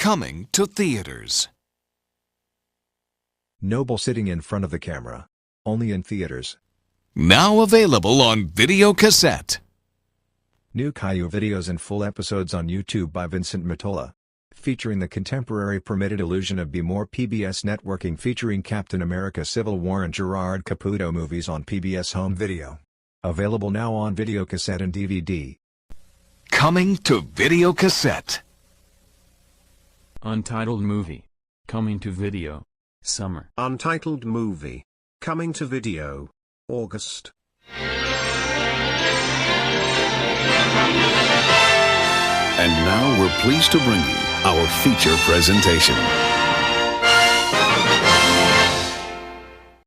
coming to theaters. Noble sitting in front of the camera. Only in theaters. Now available on video cassette. New Caillou videos and full episodes on YouTube by Vincent Matola. Featuring the contemporary permitted illusion of Be More. PBS Networking featuring Captain America Civil War and Gerard Caputo movies on PBS Home Video. Available now on video cassette and DVD. Coming to video cassette. Untitled movie. Coming to video. Summer. Untitled movie. Coming to video. August. And now we're pleased to bring you our feature presentation.